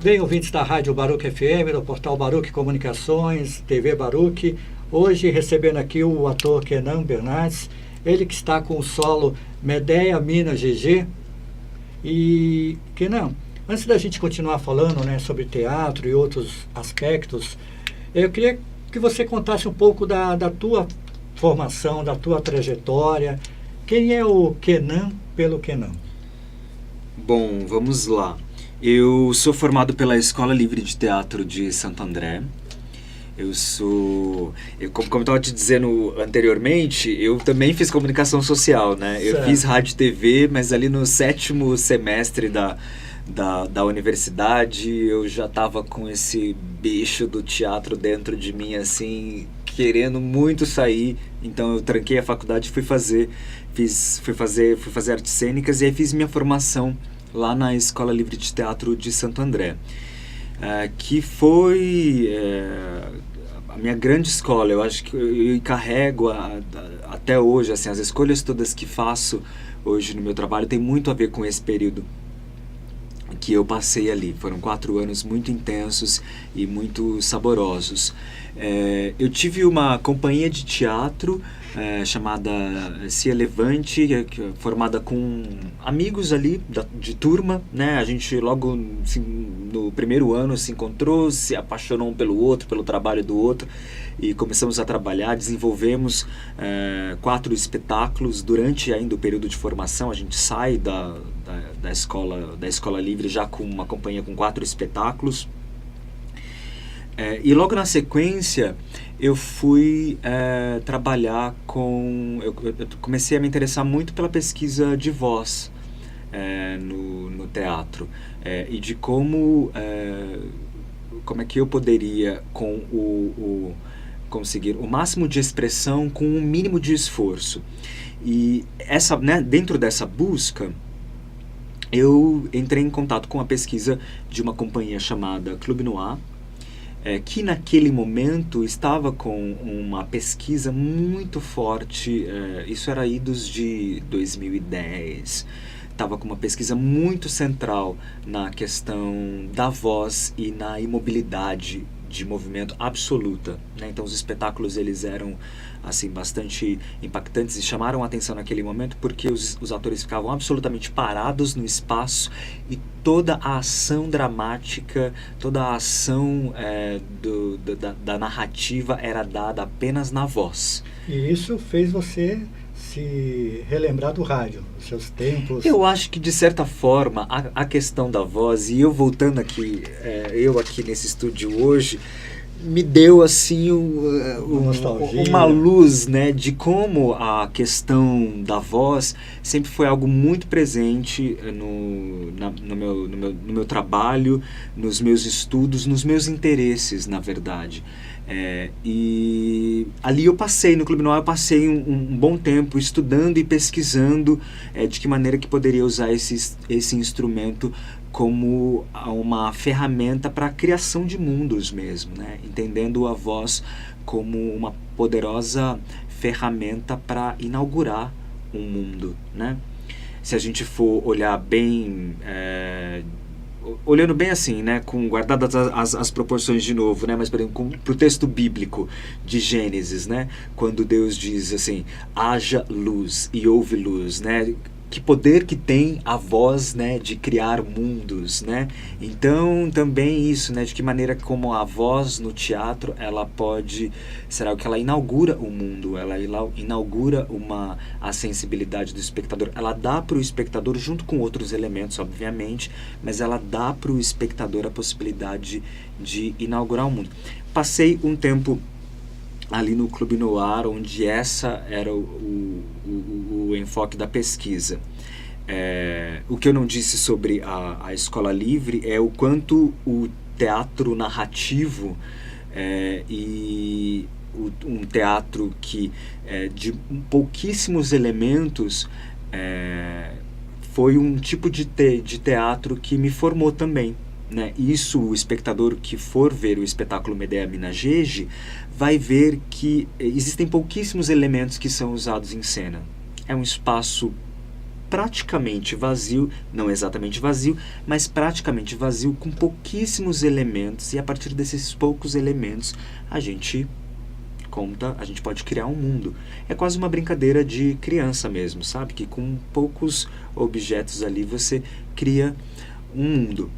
Bem, ouvintes da Rádio Baruch FM, do portal Baruch Comunicações, TV Baruch. Hoje recebendo aqui o ator Kenan Bernardes, ele que está com o solo Medea Mina GG. E, Kenan, antes da gente continuar falando, né, sobre teatro e outros aspectos, eu queria que você contasse um pouco da tua formação, da tua trajetória. Quem é o Kenan pelo Kenan? Bom, vamos lá. Eu sou formado pela Escola Livre de Teatro de Santo André. Como eu estava te dizendo anteriormente, eu também fiz comunicação social, né? Certo. Eu fiz rádio e TV, mas ali no 7º semestre da universidade eu já estava com esse bicho do teatro dentro de mim, assim, querendo muito sair. Então eu tranquei a faculdade e fui fazer artes cênicas, e aí fiz minha formação lá na Escola Livre de Teatro de Santo André, que foi a minha grande escola. Eu acho que eu carrego até hoje, assim, as escolhas todas que faço hoje no meu trabalho tem muito a ver com esse período que eu passei ali. Foram 4 anos muito intensos e muito saborosos. Eu tive uma companhia de teatro chamada Cia Levante, formada com amigos ali de turma, né? A gente logo assim, no primeiro ano se encontrou, se apaixonou um pelo outro, pelo trabalho do outro, e começamos a trabalhar. Desenvolvemos 4 espetáculos durante ainda o período de formação. A gente sai da escola livre já com uma companhia com 4 espetáculos. E logo na sequência eu fui trabalhar eu comecei a me interessar muito pela pesquisa de voz no teatro, e de como é que eu poderia conseguir o máximo de expressão com o mínimo de esforço. E dentro dessa busca eu entrei em contato com a pesquisa de uma companhia chamada Clube Noir, que naquele momento estava com uma pesquisa muito forte. Isso era idos de 2010. Estava com uma pesquisa muito central na questão da voz e na imobilidade de movimento absoluta, né? Então os espetáculos eles eram assim bastante impactantes e chamaram a atenção naquele momento porque os atores ficavam absolutamente parados no espaço, e toda a ação dramática, toda a ação da narrativa era dada apenas na voz. E isso fez você se relembrar do rádio, dos seus tempos? Eu acho que, de certa forma, a questão da voz, e eu voltando aqui, eu aqui nesse estúdio hoje, me deu assim uma luz, né, de como a questão da voz sempre foi algo muito presente no meu trabalho, nos meus estudos, nos meus interesses, na verdade. E ali no Clube Noir eu passei um bom tempo estudando e pesquisando de que maneira que poderia usar esse instrumento como uma ferramenta para a criação de mundos mesmo, né? Entendendo a voz como uma poderosa ferramenta para inaugurar um mundo, né? Se a gente for olhar bem, olhando bem assim, né, guardadas as proporções de novo, né, mas por exemplo, para o texto bíblico de Gênesis, né, quando Deus diz assim, haja luz e houve luz, né, que poder que tem a voz, né, de criar mundos, né? Então também isso, né, de que maneira como a voz no teatro será que ela inaugura o mundo, ela inaugura a sensibilidade do espectador, ela dá para o espectador, junto com outros elementos obviamente, mas ela dá para o espectador a possibilidade de inaugurar o mundo. Passei um tempo ali no Clube Noir, onde essa era o enfoque da pesquisa. O que eu não disse sobre a Escola Livre é o quanto o teatro narrativo e um teatro que de pouquíssimos elementos foi um tipo de teatro que me formou também, né? Isso, o espectador que for ver o espetáculo Medea Mina GG vai ver que existem pouquíssimos elementos que são usados em cena. É um espaço praticamente vazio, não exatamente vazio, mas praticamente vazio, com pouquíssimos elementos, e a partir desses poucos elementos a gente pode criar um mundo. É quase uma brincadeira de criança mesmo, sabe? Que com poucos objetos ali você cria um mundo.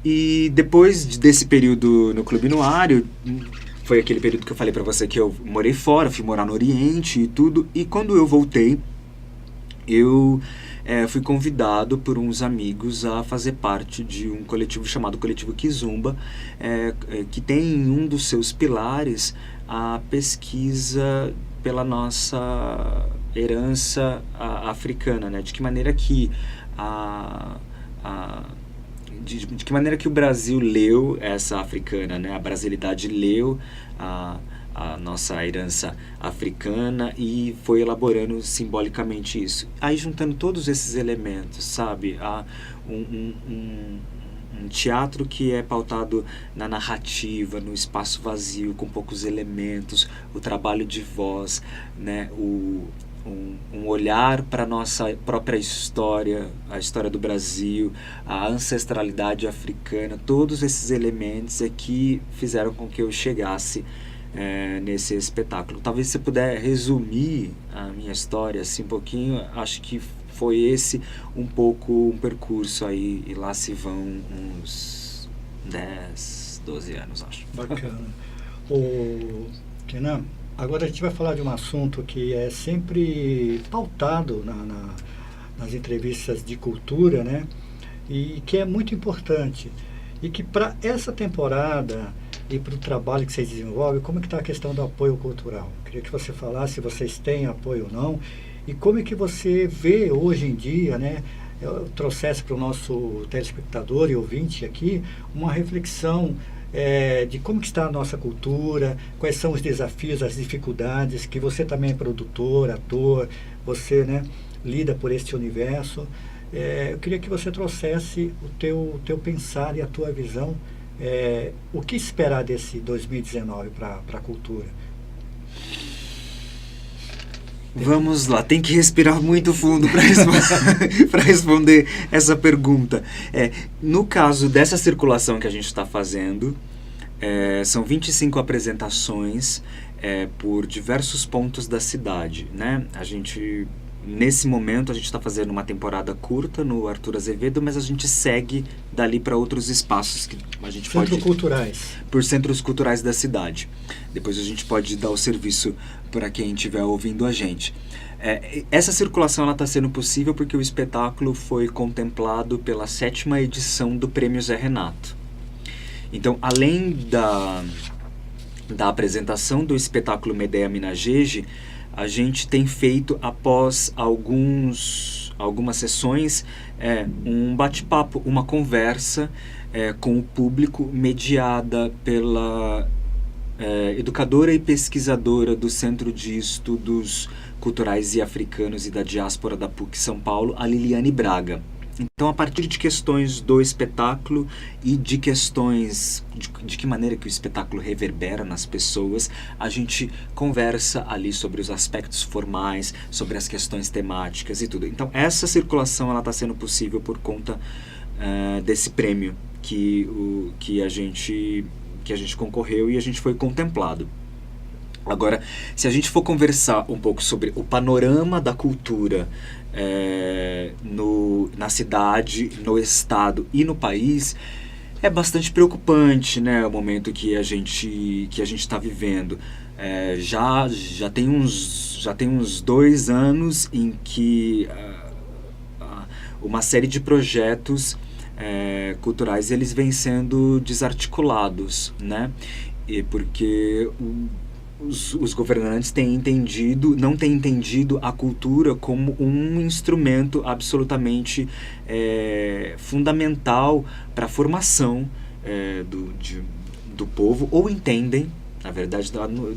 E depois desse período no Clube Noir, foi aquele período que eu falei pra você que eu morei fora, fui morar no Oriente e tudo, e quando eu voltei, eu fui convidado por uns amigos a fazer parte de um coletivo chamado Coletivo Kizomba, que tem em um dos seus pilares a pesquisa pela nossa herança africana, né? De que maneira que de que maneira que o Brasil leu essa africana, né? A brasilidade leu a nossa herança africana e foi elaborando simbolicamente isso. Aí juntando todos esses elementos, sabe? Um teatro que é pautado na narrativa, no espaço vazio, com poucos elementos, o trabalho de voz, né? Um olhar para a nossa própria história, a história do Brasil, a ancestralidade africana, todos esses elementos é que fizeram com que eu chegasse nesse espetáculo. Talvez você puder resumir a minha história assim um pouquinho. Acho que foi esse um pouco um percurso aí, e lá se vão uns 10, 12 anos, acho. Bacana. Kenan, agora a gente vai falar de um assunto que é sempre pautado nas entrevistas de cultura, né? E que é muito importante. E que para essa temporada e para o trabalho que vocês desenvolvem, como é que está a questão do apoio cultural? Queria que você falasse se vocês têm apoio ou não, e como é que você vê hoje em dia, né? Eu trouxesse para o nosso telespectador e ouvinte aqui uma reflexão de como que está a nossa cultura, quais são os desafios, as dificuldades, que você também é produtor, ator, você, né, lida por este universo. Eu queria que você trouxesse o teu pensar e a tua visão, o que esperar desse 2019 para a cultura. Vamos lá, tem que respirar muito fundo para responder essa pergunta. No caso dessa circulação que a gente está fazendo, são 25 apresentações por diversos pontos da cidade, né? Nesse momento a gente está fazendo uma temporada curta no Arthur Azevedo, mas a gente segue dali para outros espaços que a gente culturais. Por centros culturais da cidade. Depois a gente pode dar o serviço para quem estiver ouvindo a gente. Essa circulação está sendo possível porque o espetáculo foi contemplado pela 7ª edição do Prêmio Zé Renato. Então, além da apresentação do espetáculo Medea Minajeje, a gente tem feito, após algumas sessões, um bate-papo, uma conversa com o público, mediada pela educadora e pesquisadora do Centro de Estudos Culturais e Africanos e da Diáspora da PUC São Paulo, a Liliane Braga. Então, a partir de questões do espetáculo e de questões de que maneira que o espetáculo reverbera nas pessoas, a gente conversa ali sobre os aspectos formais, sobre as questões temáticas e tudo. Então, essa circulação está sendo possível por conta desse prêmio que a gente concorreu e a gente foi contemplado. Agora, se a gente for conversar um pouco sobre o panorama da cultura na cidade, no estado e no país, é bastante preocupante, né, o momento que a gente está vivendo. Já tem uns 2 anos em que uma série de projetos culturais eles vêm sendo desarticulados, né? E porque os governantes não têm entendido a cultura como um instrumento absolutamente fundamental para a formação do povo, ou entendem, na verdade,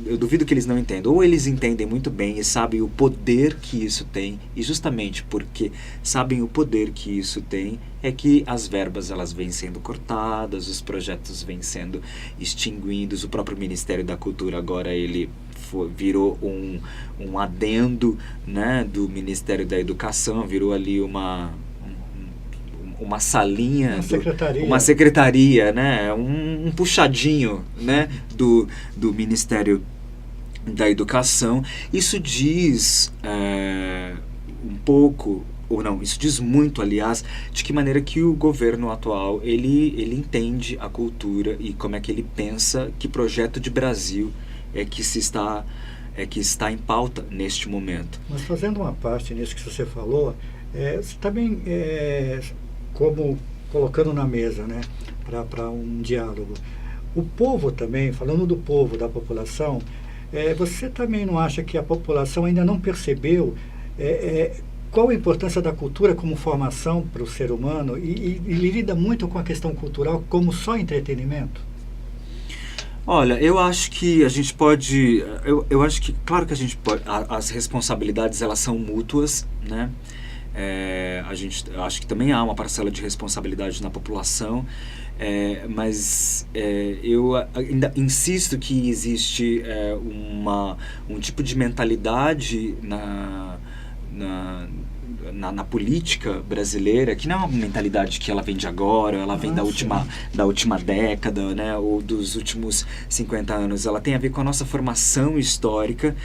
eu duvido que eles não entendam, ou eles entendem muito bem e sabem o poder que isso tem, e justamente porque sabem o poder que isso tem, é que as verbas elas vêm sendo cortadas, os projetos vêm sendo extinguidos. O próprio Ministério da Cultura agora ele virou um adendo, né, do Ministério da Educação, virou ali uma salinha, uma secretaria, né, um puxadinho, né, do Ministério da Educação. Isso diz um pouco, ou não, isso diz muito, aliás, de que maneira que o governo atual ele entende a cultura e como é que ele pensa, que projeto de Brasil é que está em pauta neste momento. Mas fazendo uma parte nisso que você falou, você também, como colocando na mesa, né, para um diálogo, o povo também, falando do povo, da população, você também não acha que a população ainda não percebeu qual a importância da cultura como formação para o ser humano e lida muito com a questão cultural como só entretenimento? Olha, eu acho que a gente pode... Eu acho que, claro que a gente pode... As responsabilidades, elas são mútuas, né? Eu acho que também há uma parcela de responsabilidade na população, mas eu ainda insisto que existe um tipo de mentalidade na política brasileira, que não é uma mentalidade que ela vem de agora, ela vem da última década, né, ou dos últimos 50 anos. Ela tem a ver com a nossa formação histórica,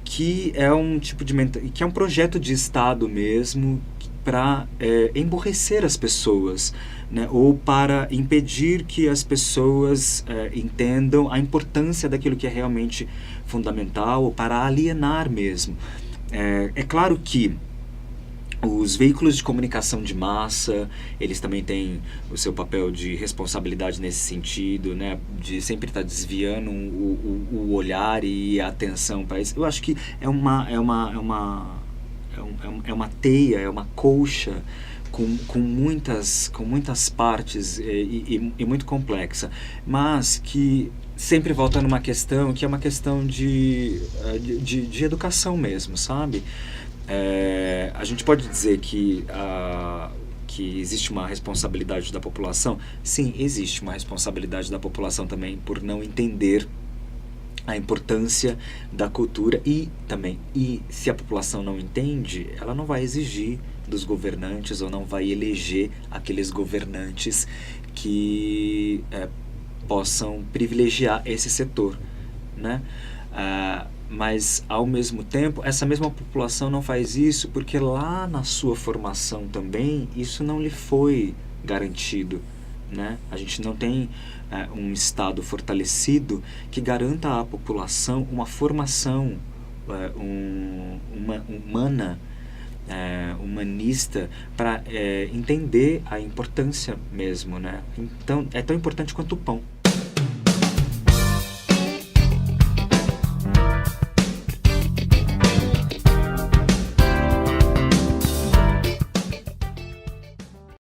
que é um tipo de que é um projeto de Estado mesmo para emborrecer as pessoas, né, ou para impedir que as pessoas entendam a importância daquilo que é realmente fundamental, ou para alienar mesmo. É claro que os veículos de comunicação de massa, eles também têm o seu papel de responsabilidade nesse sentido, né, de sempre estar desviando o olhar e a atenção para isso. Eu acho que é uma teia, é uma colcha com muitas partes e muito complexa, mas que sempre volta numa questão que é uma questão de educação mesmo, sabe? A gente pode dizer que existe uma responsabilidade da população? Sim, existe uma responsabilidade da população também por não entender a importância da cultura e se a população não entende, ela não vai exigir dos governantes ou não vai eleger aqueles governantes que possam privilegiar esse setor, né? Mas, ao mesmo tempo, essa mesma população não faz isso porque lá na sua formação também isso não lhe foi garantido, né? A gente não tem um Estado fortalecido que garanta à população uma formação humana, humanista, para entender a importância mesmo, né? Então, é tão importante quanto o pão.